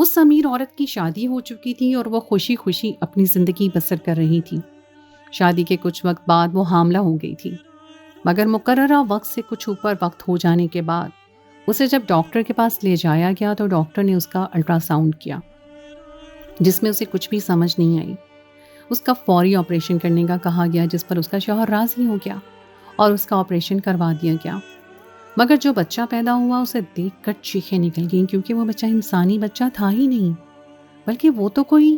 اس امیر عورت کی شادی ہو چکی تھی اور وہ خوشی خوشی اپنی زندگی بسر کر رہی تھی۔ شادی کے کچھ وقت بعد وہ حاملہ ہو گئی تھی، مگر مقررہ وقت سے کچھ اوپر وقت ہو جانے کے بعد اسے جب ڈاکٹر کے پاس لے جایا گیا تو ڈاکٹر نے اس کا الٹرا ساؤنڈ کیا، جس میں اسے کچھ بھی سمجھ نہیں آئی۔ اس کا فوری آپریشن کرنے کا کہا گیا، جس پر اس کا شوہر راضی ہو گیا اور اس کا آپریشن کروا دیا گیا۔ مگر جو بچہ پیدا ہوا اسے دیکھ کر چیخیں نکل گئیں، کیونکہ وہ بچہ انسانی بچہ تھا ہی نہیں، بلکہ وہ تو کوئی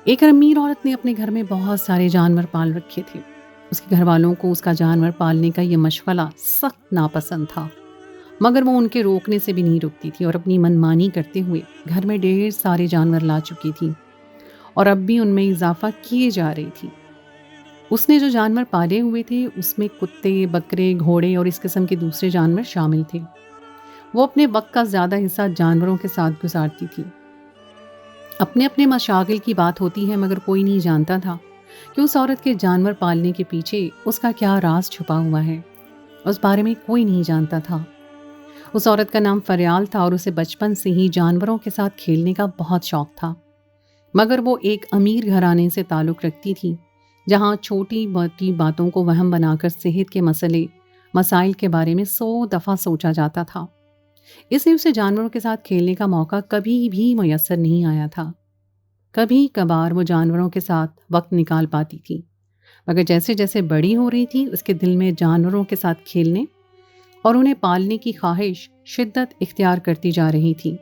ایک امیر عورت نے اپنے گھر میں بہت سارے جانور پال رکھے تھے۔ اس کے گھر والوں کو اس کا جانور پالنے کا یہ مشغلہ سخت ناپسند تھا، مگر وہ ان کے روکنے سے بھی نہیں رکتی تھی اور اپنی منمانی کرتے ہوئے گھر میں ڈھیر سارے جانور لا چکی تھی اور اب بھی ان میں اضافہ کیے جا رہی تھی۔ اس نے جو جانور پالے ہوئے تھے اس میں کتے، بکرے، گھوڑے اور اس قسم کے دوسرے جانور شامل تھے۔ وہ اپنے وقت کا زیادہ حصہ جانوروں کے ساتھ گزارتی تھی۔ اپنے اپنے مشاغل کی بات ہوتی ہے، مگر کوئی نہیں جانتا تھا کہ اس عورت کے جانور پالنے کے پیچھے اس کا کیا راز چھپا ہوا ہے۔ اس بارے میں کوئی نہیں جانتا تھا۔ اس عورت کا نام فریال تھا اور اسے بچپن سے ہی جانوروں کے ساتھ کھیلنے کا بہت شوق تھا، مگر وہ ایک امیر گھرانے سے تعلق رکھتی تھی جہاں چھوٹی موٹی باتوں کو وہم بنا کر صحت کے مسائل کے بارے میں 100 دفعہ سوچا جاتا تھا۔ اس لیے اسے جانوروں کے ساتھ کھیلنے کا موقع کبھی بھی میسر نہیں آیا تھا۔ کبھی کبھار وہ جانوروں کے ساتھ وقت نکال پاتی تھی، مگر جیسے جیسے بڑی ہو رہی تھی اس کے دل میں جانوروں کے ساتھ کھیلنے اور انہیں پالنے کی خواہش شدت اختیار کرتی جا رہی تھی۔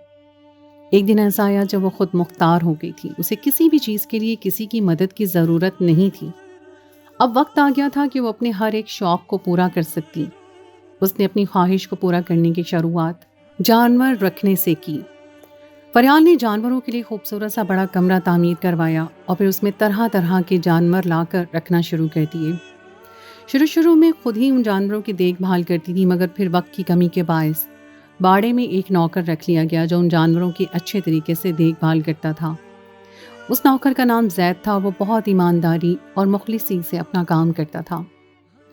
ایک دن ایسا آیا جب وہ خود مختار ہو گئی تھی۔ اسے کسی بھی چیز کے لیے کسی کی مدد کی ضرورت نہیں تھی۔ اب وقت آ گیا تھا کہ وہ اپنے ہر ایک شوق کو پورا کر سکتی۔ اس نے اپنی خواہش کو پورا کرنے کی شروعات جانور رکھنے سے کی۔ فریال نے جانوروں کے لیے خوبصورت سا بڑا کمرہ تعمیر کروایا اور پھر اس میں طرح طرح کے جانور لا کر رکھنا شروع کر دیے۔ شروع میں خود ہی ان جانوروں کی دیکھ بھال کرتی تھی، مگر پھر وقت کی کمی کے باعث باڑے میں ایک نوکر رکھ لیا گیا جو ان جانوروں کی اچھے طریقے سے دیکھ بھال کرتا تھا۔ اس نوکر کا نام زید تھا۔ وہ بہت ایمانداری اور مخلصی سے اپنا کام کرتا تھا،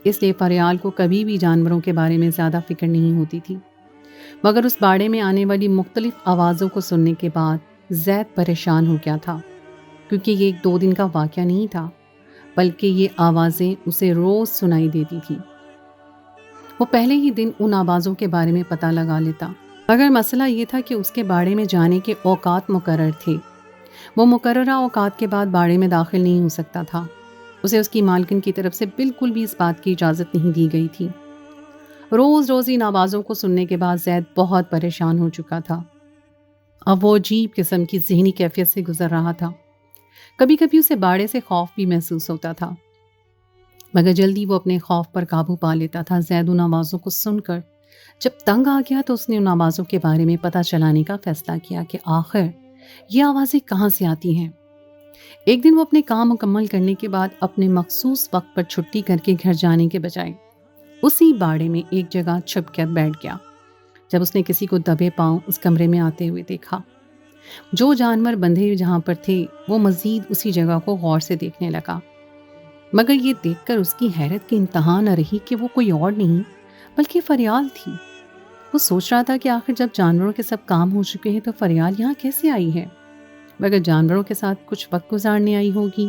اس لیے فریال کو کبھی بھی جانوروں کے بارے میں زیادہ فکر نہیں ہوتی تھی۔ مگر اس باڑے میں آنے والی مختلف آوازوں کو سننے کے بعد زید پریشان ہو گیا تھا، کیونکہ یہ ایک 2 دن کا واقعہ نہیں تھا، بلکہ یہ آوازیں اسے روز سنائی دیتی تھیں۔ وہ پہلے ہی دن ان آوازوں کے بارے میں پتہ لگا لیتا، مگر مسئلہ یہ تھا کہ اس کے باڑے میں جانے کے اوقات مقرر تھے۔ وہ مقررہ اوقات کے بعد باڑے میں داخل نہیں ہو سکتا تھا۔ اسے اس کی مالکن کی طرف سے بالکل بھی اس بات کی اجازت نہیں دی گئی تھی۔ روز ان آوازوں کو سننے کے بعد زید بہت پریشان ہو چکا تھا۔ اب وہ عجیب قسم کی ذہنی کیفیت سے گزر رہا تھا۔ کبھی کبھی اسے باڑے سے خوف بھی محسوس ہوتا تھا، مگر جلدی وہ اپنے خوف پر قابو پا لیتا تھا۔ زید ان آوازوں کو سن کر جب تنگ آ گیا تو اس نے ان آوازوں کے بارے میں پتہ چلانے کا فیصلہ کیا کہ آخر یہ آوازیں کہاں سے آتی ہیں۔ ایک دن وہ اپنے کام مکمل کرنے کے بعد اپنے مخصوص وقت پر چھٹی کر کے گھر جانے کے بجائے اسی باڑے میں ایک جگہ چھپ کر بیٹھ گیا۔ جب اس نے کسی کو دبے پاؤں اس کمرے میں آتے ہوئے دیکھا، جو جانور بندھے جہاں پر تھے وہ مزید اسی جگہ کو غور سے دیکھنے لگا، مگر یہ دیکھ کر اس کی حیرت کی انتہا نہ رہی کہ وہ کوئی اور نہیں بلکہ فریال تھی۔ وہ سوچ رہا تھا کہ آخر جب جانوروں کے سب کام ہو چکے ہیں تو فریال یہاں کیسے آئی ہے، مگر جانوروں کے ساتھ کچھ وقت گزارنے آئی ہوگی۔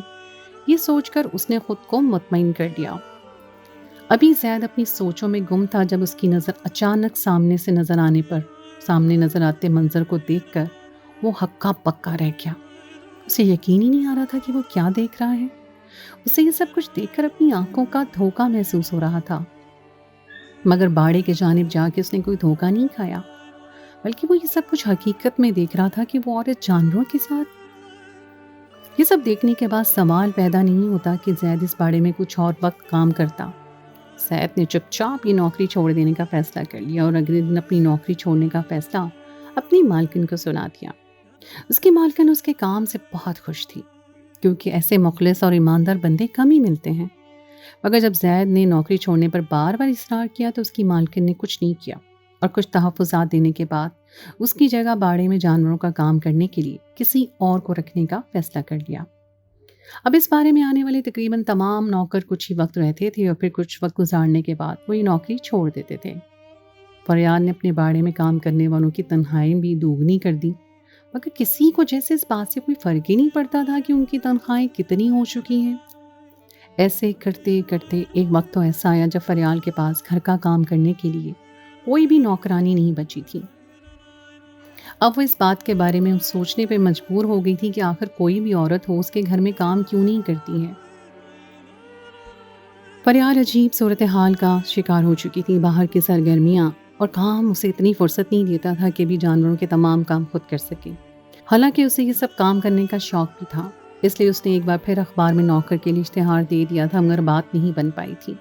یہ سوچ کر اس نے خود کو مطمئن کر دیا۔ ابھی زید اپنی سوچوں میں گم تھا جب اس کی نظر اچانک سامنے نظر آتے منظر کو دیکھ کر وہ ہکا پکا رہ گیا۔ اسے یقین ہی نہیں آ رہا تھا کہ وہ کیا دیکھ رہا ہے۔ اسے یہ سب کچھ دیکھ کر اپنی آنکھوں کا دھوکا محسوس ہو رہا تھا، مگر باڑے کے جانب جا کے اس نے کوئی دھوکا نہیں کھایا، بلکہ وہ یہ سب کچھ حقیقت میں دیکھ رہا تھا کہ وہ عورت جانوروں کے ساتھ۔ یہ سب دیکھنے کے بعد سوال پیدا نہیں ہوتا کہ زید اس باڑے میں کچھ اور وقت کام کرتا۔ زید نے چپ چاپ یہ نوکری چھوڑ دینے کا فیصلہ کر لیا اور اگلے دن اپنی نوکری چھوڑنے کا فیصلہ اپنی مالکن کو سنا دیا۔ اس کی مالکن اس کے کام سے بہت خوش تھی، کیونکہ ایسے مخلص اور ایماندار بندے کم ہی ملتے ہیں۔ مگر جب زید نے نوکری چھوڑنے پر بار بار اصرار کیا تو اس کی مالکن نے کچھ نہیں کیا اور کچھ تحفظات دینے کے بعد اس کی جگہ باڑے میں جانوروں کا کام کرنے کے لیے کسی اور کو رکھنے کا فیصلہ کر لیا۔ اب اس بارے میں آنے والے تقریباً تمام نوکر کچھ ہی وقت رہتے تھے اور پھر کچھ وقت گزارنے کے بعد وہ یہ نوکری چھوڑ دیتے تھے۔ فریال نے اپنے باڑے میں کام کرنے والوں کی تنخواہیں بھی دوگنی کر دی، مگر کسی کو جیسے اس بات سے کوئی فرق ہی نہیں پڑتا تھا کہ ان کی تنخواہیں کتنی ہو چکی ہیں۔ ایسے کرتے کرتے ایک وقت تو ایسا آیا جب فریال کے پاس گھر کا کام کرنے کے لیے کوئی بھی نوکرانی نہیں بچی تھی۔ اب وہ اس بات کے بارے میں سوچنے پہ مجبور ہو گئی تھی کہ آخر کوئی بھی عورت ہو اس کے گھر میں کام کیوں نہیں کرتی ہے۔ فریال عجیب صورتحال کا شکار ہو چکی تھی۔ باہر کی سرگرمیاں اور کام اسے اتنی فرصت نہیں دیتا تھا کہ بھی جانوروں کے تمام کام خود کر سکے۔ حالانکہ اسے یہ سب کام کرنے کا شوق بھی تھا، اس لیے اس نے ایک بار پھر اخبار میں نوکر کے لیے اشتہار دے دیا تھا، مگر بات نہیں بن پائی تھی۔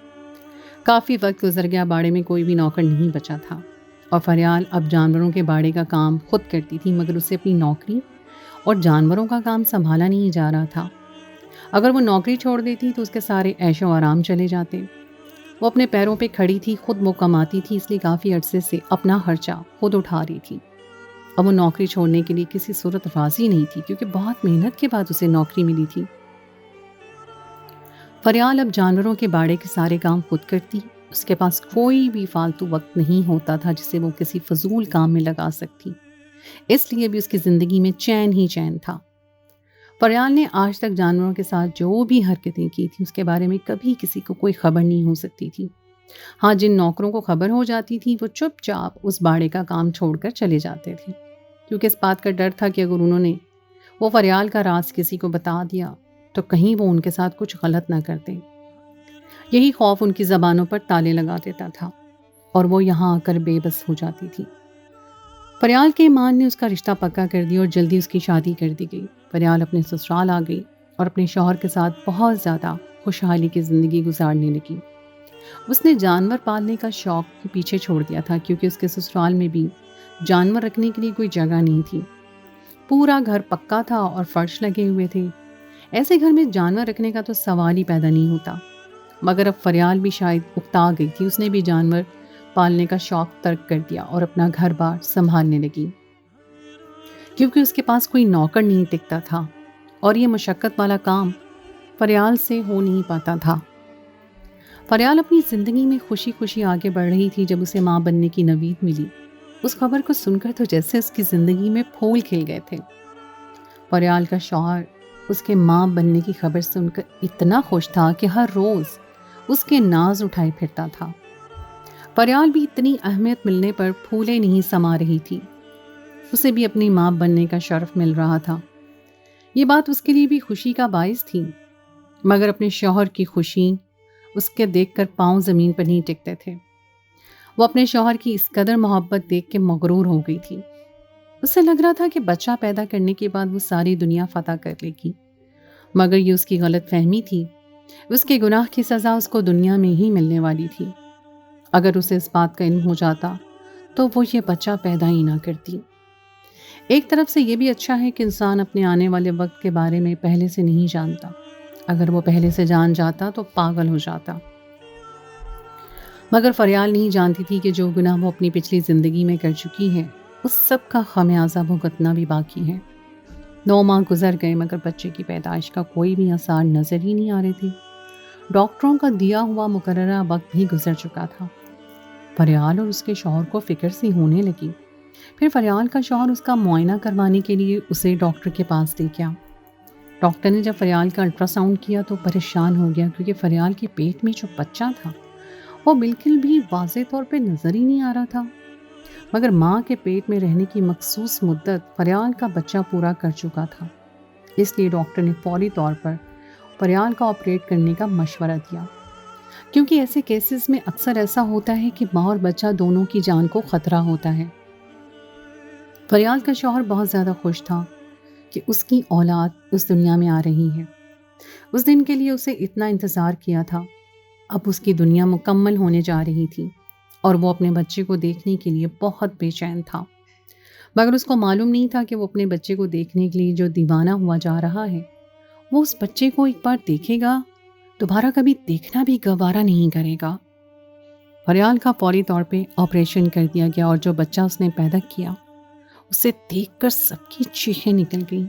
کافی وقت گزر گیا، باڑے میں کوئی بھی نوکر نہیں بچا تھا اور فریال اب جانوروں کے باڑے کا کام خود کرتی تھی، مگر اسے اپنی نوکری اور جانوروں کا کام سنبھالا نہیں جا رہا تھا۔ اگر وہ نوکری چھوڑ دیتی تو اس کے سارے عیش و آرام چلے جاتے۔ وہ اپنے پیروں پہ کھڑی تھی، خود وہ کماتی تھی، اس لیے کافی عرصے سے اپنا خرچہ خود اٹھا رہی تھی۔ اب وہ نوکری چھوڑنے کے لیے کسی صورت راضی نہیں تھی، کیونکہ بہت محنت کے بعد اسے نوکری ملی تھی۔ فریال اب جانوروں کے باڑے کے سارے کام خود کرتی، اس کے پاس کوئی بھی فالتو وقت نہیں ہوتا تھا جسے وہ کسی فضول کام میں لگا سکتی، اس لیے بھی اس کی زندگی میں چین ہی چین تھا۔ فریال نے آج تک جانوروں کے ساتھ جو بھی حرکتیں کی تھیں اس کے بارے میں کبھی کسی کو کوئی خبر نہیں ہو سکتی تھی۔ ہاں، جن نوکروں کو خبر ہو جاتی تھی وہ چپ چاپ اس باڑے کا کام چھوڑ کر چلے جاتے تھے، کیونکہ اس بات کا ڈر تھا کہ اگر انہوں نے وہ فریال کا راز کسی کو بتا دیا تو کہیں وہ ان کے ساتھ کچھ غلط نہ کر دیں۔ یہی خوف ان کی زبانوں پر تالے لگا دیتا تھا اور وہ یہاں آ کر بے بس ہو جاتی تھی۔ فریال کے ماں نے اس کا رشتہ پکا کر دیا اور جلدی اس کی شادی کر دی گئی۔ فریال اپنے سسرال آ گئی اور اپنے شوہر کے ساتھ بہت زیادہ خوشحالی کی زندگی گزارنے لگی۔ اس نے جانور پالنے کا شوق بھی پیچھے چھوڑ دیا تھا، کیونکہ اس کے سسرال میں بھی جانور رکھنے کے لیے کوئی جگہ نہیں تھی۔ پورا گھر پکا تھا اور فرش لگے ہوئے تھے، ایسے گھر میں جانور رکھنے کا تو سوال ہی پیدا نہیں ہوتا۔ مگر اب فریال بھی شاید اکتا گئی تھی، اس نے بھی جانور پالنے کا شوق ترک کر دیا اور اپنا گھر بار سنبھالنے لگی، کیونکہ اس کے پاس کوئی نوکر نہیں ٹکتا تھا اور یہ مشقت والا کام فریال سے ہو نہیں پاتا تھا۔ فریال اپنی زندگی میں خوشی خوشی آگے بڑھ رہی تھی جب اسے ماں بننے کی نوید ملی۔ اس خبر کو سن کر تو جیسے اس کی زندگی میں پھول کھل گئے تھے۔ فریال کا شوہر اس کے ماں بننے کی خبر سن کر اتنا خوش تھا کہ ہر روز اس کے ناز اٹھائے پھرتا تھا۔ فریال بھی اتنی اہمیت ملنے پر پھولے نہیں سما رہی تھی، اسے بھی اپنی ماں بننے کا شرف مل رہا تھا۔ یہ بات اس کے لیے بھی خوشی کا باعث تھی، مگر اپنے شوہر کی خوشی اس کے دیکھ کر پاؤں زمین پر نہیں ٹکتے تھے۔ وہ اپنے شوہر کی اس قدر محبت دیکھ کے مغرور ہو گئی تھی۔ اسے لگ رہا تھا کہ بچہ پیدا کرنے کے بعد وہ ساری دنیا فتح کر لے گی، مگر یہ اس کی غلط فہمی تھی۔ اس کے گناہ کی سزا اس کو دنیا میں ہی ملنے والی تھی۔ اگر اسے اس بات کا علم ہو جاتا تو وہ یہ بچہ پیدا ہی نہ کرتی۔ ایک طرف سے یہ بھی اچھا ہے کہ انسان اپنے آنے والے وقت کے بارے میں پہلے سے نہیں جانتا، اگر وہ پہلے سے جان جاتا تو پاگل ہو جاتا۔ مگر فریال نہیں جانتی تھی کہ جو گناہ وہ اپنی پچھلی زندگی میں کر چکی ہے اس سب کا خمیازہ بھگتنا بھی باقی ہے۔ 9 ماہ گزر گئے مگر بچے کی پیدائش کا کوئی بھی آثار نظر ہی نہیں آ رہے تھے۔ ڈاکٹروں کا دیا ہوا مقررہ وقت بھی گزر چکا تھا۔ فریال اور اس کے شوہر کو فکر سی ہونے لگی۔ پھر فریال کا شوہر اس کا معائنہ کروانے کے لیے اسے ڈاکٹر کے پاس لے گیا۔ ڈاکٹر نے جب فریال کا الٹرا ساؤنڈ کیا تو پریشان ہو گیا، کیونکہ فریال کے پیٹ میں جو بچہ تھا وہ بالکل بھی واضح طور پہ نظر ہی نہیں آ رہا تھا، مگر ماں کے پیٹ میں رہنے کی مخصوص مدت فریال کا بچہ پورا کر چکا تھا۔ اس لیے ڈاکٹر نے فوری طور پر فریال کا آپریٹ کرنے کا مشورہ دیا، کیونکہ ایسے کیسز میں اکثر ایسا ہوتا ہے کہ ماں اور بچہ دونوں کی جان کو خطرہ ہوتا ہے۔ فریال کا شوہر بہت زیادہ خوش تھا کہ اس کی اولاد اس دنیا میں آ رہی ہے۔ اس دن کے لیے اسے اتنا انتظار کیا تھا۔ اب اس کی دنیا مکمل ہونے جا رہی تھی اور وہ اپنے بچے کو دیکھنے کے لیے بہت بے چین تھا، مگر اس کو معلوم نہیں تھا کہ وہ اپنے بچے کو دیکھنے کے لیے جو دیوانہ ہوا جا رہا ہے وہ اس بچے کو ایک بار دیکھے گا دوبارہ کبھی دیکھنا بھی گوارا نہیں کرے گا۔ فریال کا فوری طور پہ آپریشن کر دیا گیا اور جو بچہ اس نے پیدا کیا اسے دیکھ کر سب کی چیخیں نکل گئیں۔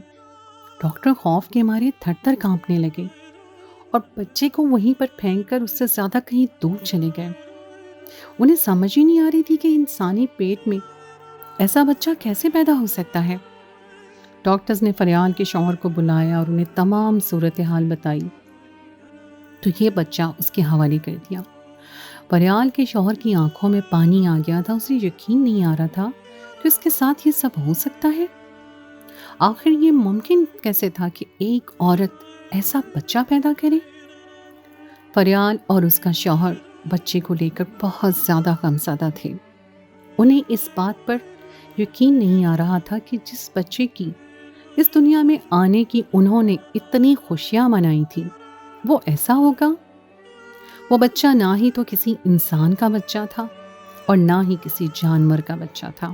ڈاکٹر خوف کے مارے تھر تھر کانپنے لگے اور بچے کو وہیں پر پھینک کر اس سے زیادہ کہیں دور چلے گئے۔ انہیں سمجھ ہی نہیں آ رہی تھی کہ انسانی پیٹ میں ایسا بچہ کیسے پیدا ہو سکتا ہے۔ ڈاکٹرز نے فریال کے شوہر کو بلایا اور انہیں تمام صورتحال بتائی تو یہ بچہ اس کے حوالے کر دیا۔ فریال کے شوہر کی آنکھوں میں پانی آ گیا تھا، اسے یقین نہیں آ رہا تھا کہ اس کے ساتھ یہ سب ہو سکتا ہے۔ آخر یہ ممکن کیسے تھا کہ ایک عورت ایسا بچہ پیدا کرے؟ فریال اور اس کا شوہر بچے کو لے کر بہت زیادہ غمزدہ تھے۔ انہیں اس بات پر یقین نہیں آ رہا تھا کہ جس بچے کی اس دنیا میں آنے کی انہوں نے اتنی خوشیاں منائی تھی وہ ایسا ہوگا۔ وہ بچہ نہ ہی تو کسی انسان کا بچہ تھا اور نہ ہی کسی جانور کا بچہ تھا۔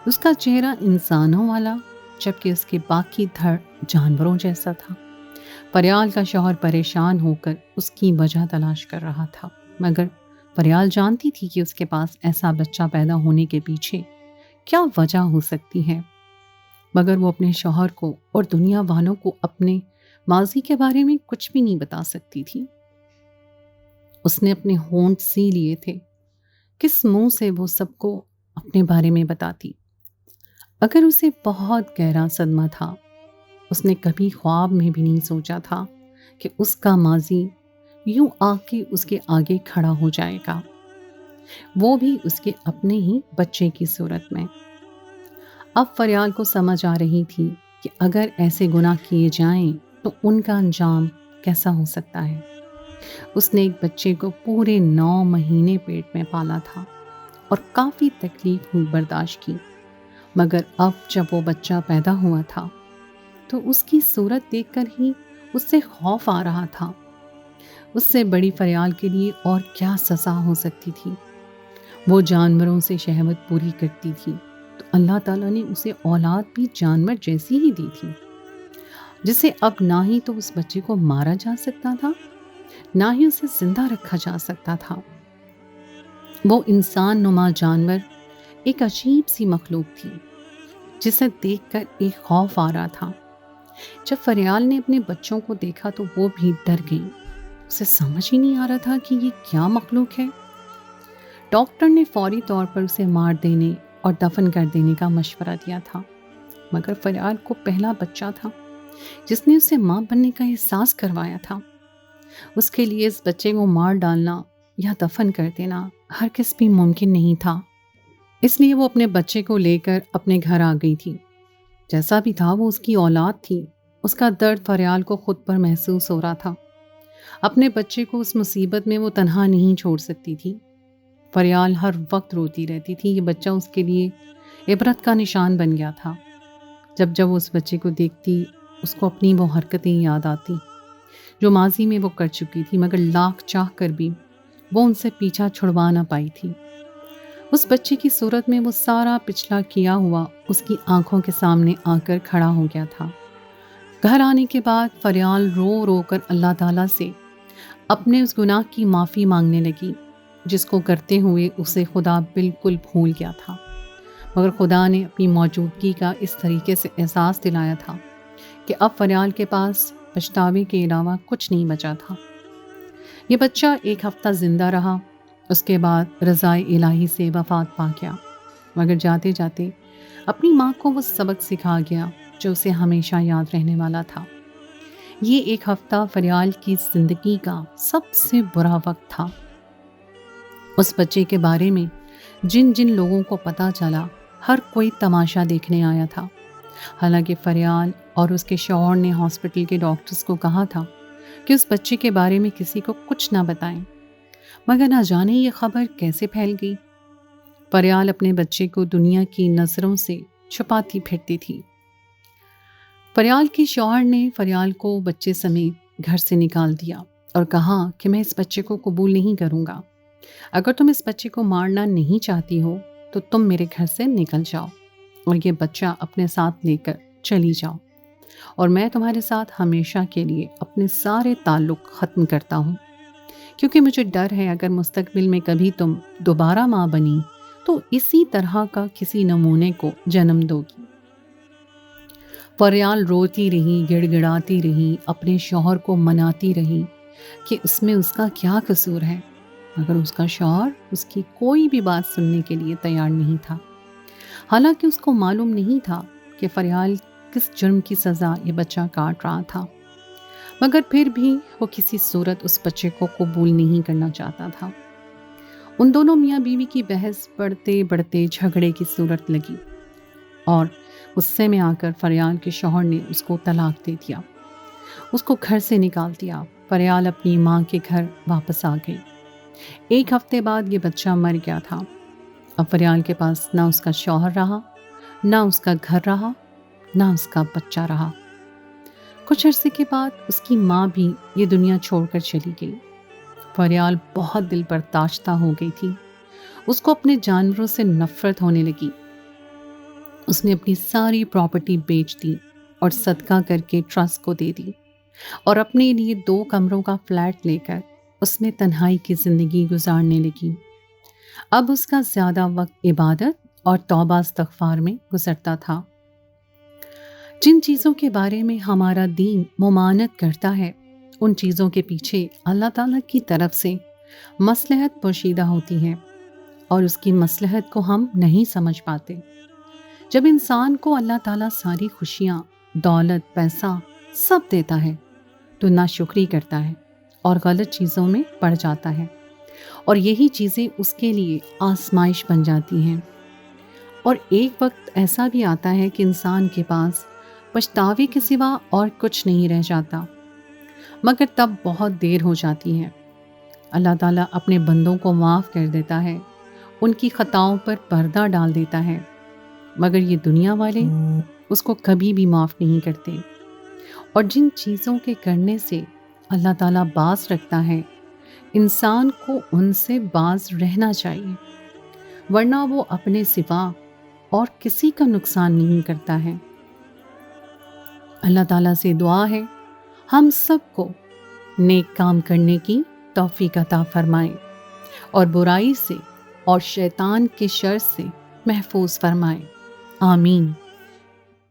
اس کا چہرہ انسانوں والا جبکہ اس کے باقی دھڑ جانوروں جیسا تھا۔ فریال کا شوہر پریشان ہو کر اس کی وجہ تلاش کر رہا تھا، مگر فریال جانتی تھی کہ اس کے پاس ایسا بچہ پیدا ہونے کے پیچھے کیا وجہ ہو سکتی ہے، مگر وہ اپنے شوہر کو اور دنیا والوں کو اپنے ماضی کے بارے میں کچھ بھی نہیں بتا سکتی تھی۔ اس نے اپنے ہونٹ سی لیے تھے، کس منہ سے وہ سب کو اپنے بارے میں بتاتی۔ اگر اسے بہت گہرا صدمہ تھا، اس نے کبھی خواب میں بھی نہیں سوچا تھا کہ اس کا ماضی یوں آ کے اس کے آگے کھڑا ہو جائے گا، وہ بھی اس کے اپنے ہی بچے کی صورت میں۔ اب فریال کو سمجھ آ رہی تھی کہ اگر ایسے گناہ کیے جائیں تو ان کا انجام کیسا ہو سکتا ہے۔ اس نے ایک بچے کو پورے 9 مہینے پیٹ میں پالا تھا اور کافی تکلیف برداشت کی، مگر اب جب وہ بچہ پیدا ہوا تھا تو اس کی صورت دیکھ کر ہی اس سے خوف آ رہا تھا۔ اس سے بڑی فریال کے لیے اور کیا سزا ہو سکتی تھی؟ وہ جانوروں سے شہوت پوری کرتی تھی تو اللہ تعالیٰ نے اسے اولاد بھی جانور جیسی ہی دی تھی، جسے اب نہ ہی تو اس بچے کو مارا جا سکتا تھا نہ ہی اسے زندہ رکھا جا سکتا تھا۔ وہ انسان نما جانور ایک عجیب سی مخلوق تھی جسے دیکھ کر ایک خوف آ رہا تھا۔ جب فریال نے اپنے بچوں کو دیکھا تو وہ بھی ڈر گئی، اسے سمجھ ہی نہیں آ رہا تھا کہ یہ کیا مخلوق ہے۔ ڈاکٹر نے فوری طور پر اسے مار دینے اور دفن کر دینے کا مشورہ دیا تھا، مگر فریال کو پہلا بچہ تھا جس نے اسے ماں بننے کا احساس کروایا تھا۔ اس کے لیے اس بچے کو مار ڈالنا یا دفن کر دینا ہرگز بھی ممکن نہیں تھا، اس لیے وہ اپنے بچے کو لے کر اپنے گھر آ گئی تھی۔ جیسا بھی تھا وہ اس کی اولاد تھی، اس کا درد فریال کو خود پر محسوس ہو رہا تھا۔ اپنے بچے کو اس مصیبت میں وہ تنہا نہیں چھوڑ سکتی تھی۔ فریال ہر وقت روتی رہتی تھی، یہ بچہ اس کے لیے عبرت کا نشان بن گیا تھا۔ جب جب وہ اس بچے کو دیکھتی اس کو اپنی وہ حرکتیں یاد آتی جو ماضی میں وہ کر چکی تھی، مگر لاکھ چاہ کر بھی وہ ان سے پیچھا چھڑوا نہ پائی تھی۔ اس بچے کی صورت میں وہ سارا پچھلا کیا ہوا اس کی آنکھوں کے سامنے آ کر کھڑا ہو گیا تھا۔ گھر آنے کے بعد فریال رو رو کر اللہ تعالیٰ سے اپنے اس گناہ کی معافی مانگنے لگی جس کو کرتے ہوئے اسے خدا بالکل بھول گیا تھا، مگر خدا نے اپنی موجودگی کا اس طریقے سے احساس دلایا تھا کہ اب فریال کے پاس پچھتاوے کے علاوہ کچھ نہیں بچا تھا۔ یہ بچہ 1 ہفتہ زندہ رہا، اس کے بعد رضائے الہی سے وفات پا گیا، مگر جاتے جاتے اپنی ماں کو وہ سبق سکھا گیا جو اسے ہمیشہ یاد رہنے والا تھا۔ یہ 1 ہفتہ فریال کی زندگی کا سب سے برا وقت تھا۔ اس بچے کے بارے میں جن جن لوگوں کو پتہ چلا ہر کوئی تماشا دیکھنے آیا تھا۔ حالانکہ فریال اور اس کے شوہر نے ہاسپٹل کے ڈاکٹرز کو کہا تھا کہ اس بچے کے بارے میں کسی کو کچھ نہ بتائیں، مگر نہ جانے یہ خبر کیسے پھیل گئی۔ فریال اپنے بچے کو دنیا کی نظروں سے چھپاتی پھرتی تھی۔ فریال کے شوہر نے فریال کو بچے سمیت گھر سے نکال دیا اور کہا کہ میں اس بچے کو قبول نہیں کروں گا، اگر تم اس بچے کو مارنا نہیں چاہتی ہو تو تم میرے گھر سے نکل جاؤ اور یہ بچہ اپنے ساتھ لے کر چلی جاؤ، اور میں تمہارے ساتھ ہمیشہ کے لیے اپنے سارے تعلق ختم کرتا ہوں، کیونکہ مجھے ڈر ہے اگر مستقبل میں کبھی تم دوبارہ ماں بنی تو اسی طرح کا کسی نمونے کو جنم دو گی۔ فریال روتی رہی، گڑ گڑاتی رہی، اپنے شوہر کو مناتی رہی کہ اس میں اس کا کیا قصور ہے۔ مگر اس کا شوہر اس کی کوئی بھی بات سننے کے لیے تیار نہیں تھا، حالانکہ اس کو معلوم نہیں تھا کہ فریال کس جرم کی سزا یہ بچہ کاٹ رہا تھا، مگر پھر بھی وہ کسی صورت اس بچے کو قبول نہیں کرنا چاہتا تھا۔ ان دونوں میاں بیوی کی بحث بڑھتے بڑھتے جھگڑے کی صورت لگی اور غصے میں آ کر فریال کے شوہر نے اس کو طلاق دے دیا، اس کو گھر سے نکال دیا۔ فریال اپنی ماں کے گھر واپس آ گئی۔ 1 ہفتے بعد یہ بچہ مر گیا تھا۔ اب فریال کے پاس نہ اس کا شوہر رہا، نہ اس کا گھر رہا، نہ اس کا بچہ رہا۔ کچھ عرصے کے بعد اس کی ماں بھی یہ دنیا چھوڑ کر چلی گئی۔ فریال بہت دل پر تاشتہ ہو گئی تھی، اس کو اپنے جانوروں سے نفرت ہونے لگی۔ اس نے اپنی ساری پراپرٹی بیچ دی اور صدقہ کر کے ٹرسٹ کو دے دی، اور اپنے لیے 2 کمروں کا فلیٹ لے کر اس میں تنہائی کی زندگی گزارنے لگی۔ اب اس کا زیادہ وقت عبادت اور توبہ استغفار میں گزرتا تھا۔ جن چیزوں کے بارے میں ہمارا دین ممانعت کرتا ہے، ان چیزوں کے پیچھے اللہ تعالیٰ کی طرف سے مصلحت پوشیدہ ہوتی ہے، اور اس کی مصلحت کو ہم نہیں سمجھ پاتے۔ جب انسان کو اللہ تعالیٰ ساری خوشیاں، دولت، پیسہ سب دیتا ہے تو ناشکری کرتا ہے اور غلط چیزوں میں پڑ جاتا ہے، اور یہی چیزیں اس کے لیے آزمائش بن جاتی ہیں۔ اور ایک وقت ایسا بھی آتا ہے کہ انسان کے پاس پچھتاوے کے سوا اور کچھ نہیں رہ جاتا، مگر تب بہت دیر ہو جاتی ہے۔ اللہ تعالیٰ اپنے بندوں کو معاف کر دیتا ہے، ان کی خطاؤں پر پردہ ڈال دیتا ہے، مگر یہ دنیا والے اس کو کبھی بھی معاف نہیں کرتے۔ اور جن چیزوں کے کرنے سے اللہ تعالیٰ باز رکھتا ہے، انسان کو ان سے باز رہنا چاہیے، ورنہ وہ اپنے سوا اور کسی کا نقصان نہیں کرتا ہے۔ اللہ تعالیٰ سے دعا ہے ہم سب کو نیک کام کرنے کی توفیق عطا فرمائے، اور برائی سے اور شیطان کے شر سے محفوظ فرمائے۔ آمین۔